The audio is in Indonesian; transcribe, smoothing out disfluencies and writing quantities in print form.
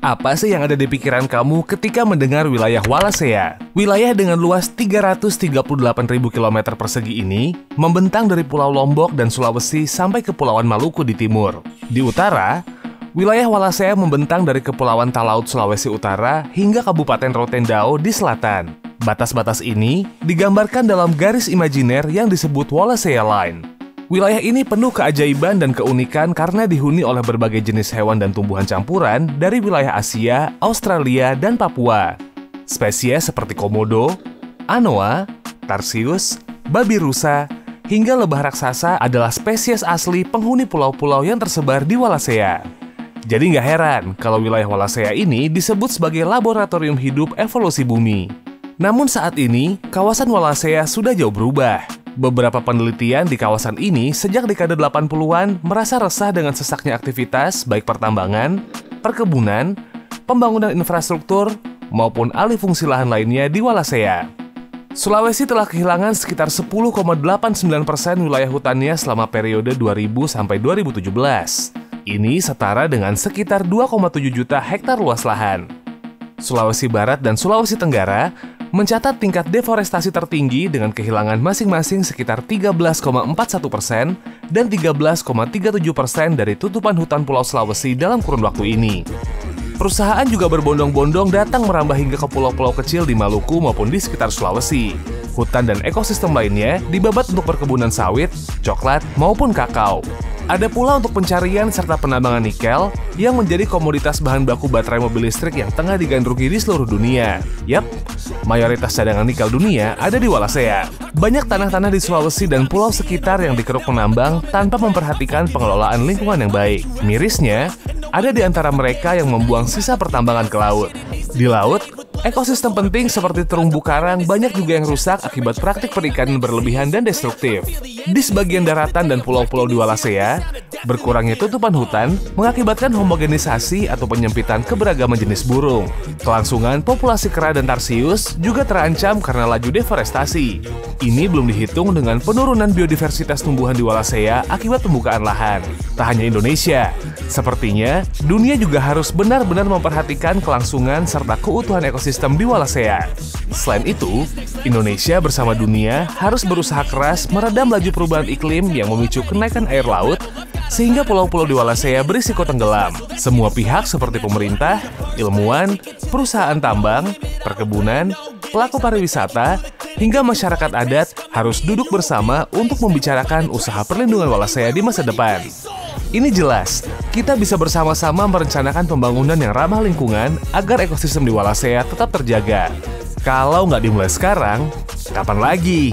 Apa sih yang ada di pikiran kamu ketika mendengar wilayah Wallacea? Wilayah dengan luas 338.000 km persegi ini membentang dari Pulau Lombok dan Sulawesi sampai Kepulauan Maluku di timur. Di utara, wilayah Wallacea membentang dari Kepulauan Talaut Sulawesi Utara hingga Kabupaten Rotendao di selatan. Batas-batas ini digambarkan dalam garis imajiner yang disebut Wallacea Line. Wilayah ini penuh keajaiban dan keunikan karena dihuni oleh berbagai jenis hewan dan tumbuhan campuran dari wilayah Asia, Australia, dan Papua. Spesies seperti komodo, anoa, tarsius, babi rusa, hingga lebah raksasa adalah spesies asli penghuni pulau-pulau yang tersebar di Wallacea. Jadi nggak heran kalau wilayah Wallacea ini disebut sebagai laboratorium hidup evolusi bumi. Namun saat ini, kawasan Wallacea sudah jauh berubah. Beberapa penelitian di kawasan ini sejak dekade 80-an merasa resah dengan sesaknya aktivitas baik pertambangan, perkebunan, pembangunan infrastruktur, maupun alih fungsi lahan lainnya di Wallacea. Sulawesi telah kehilangan sekitar 10,89% wilayah hutannya selama periode 2000 sampai 2017. Ini setara dengan sekitar 2,7 juta hektar luas lahan. Sulawesi Barat dan Sulawesi Tenggara mencatat tingkat deforestasi tertinggi dengan kehilangan masing-masing sekitar 13,41% dan 13,37% dari tutupan hutan Pulau Sulawesi dalam kurun waktu ini. Perusahaan juga berbondong-bondong datang merambah hingga ke pulau-pulau kecil di Maluku maupun di sekitar Sulawesi. Hutan dan ekosistem lainnya dibabat untuk perkebunan sawit, coklat, maupun kakao. Ada pula untuk pencarian serta penambangan nikel yang menjadi komoditas bahan baku baterai mobil listrik yang tengah digandrungi di seluruh dunia. Yap, mayoritas cadangan nikel dunia ada di Wallacea. Banyak tanah-tanah di Sulawesi dan pulau sekitar yang dikeruk penambang tanpa memperhatikan pengelolaan lingkungan yang baik. Mirisnya, ada di antara mereka yang membuang sisa pertambangan ke laut. Di laut, ekosistem penting seperti terumbu karang banyak juga yang rusak akibat praktik perikanan berlebihan dan destruktif. Di sebagian daratan dan pulau-pulau di Wallacea, berkurangnya tutupan hutan mengakibatkan homogenisasi atau penyempitan keberagaman jenis burung. Kelangsungan populasi kera dan tarsius juga terancam karena laju deforestasi. Ini belum dihitung dengan penurunan biodiversitas tumbuhan di Wallacea akibat pembukaan lahan. Tak hanya Indonesia, sepertinya dunia juga harus benar-benar memperhatikan kelangsungan serta keutuhan ekosistem di Wallacea. Selain itu, Indonesia bersama dunia harus berusaha keras meredam laju perubahan iklim yang memicu kenaikan air laut sehingga pulau-pulau di Wallacea berisiko tenggelam. Semua pihak seperti pemerintah, ilmuwan, perusahaan tambang, perkebunan, pelaku pariwisata, hingga masyarakat adat harus duduk bersama untuk membicarakan usaha perlindungan Wallacea di masa depan. Ini jelas, kita bisa bersama-sama merencanakan pembangunan yang ramah lingkungan agar ekosistem di Wallacea tetap terjaga. Kalau nggak dimulai sekarang, kapan lagi?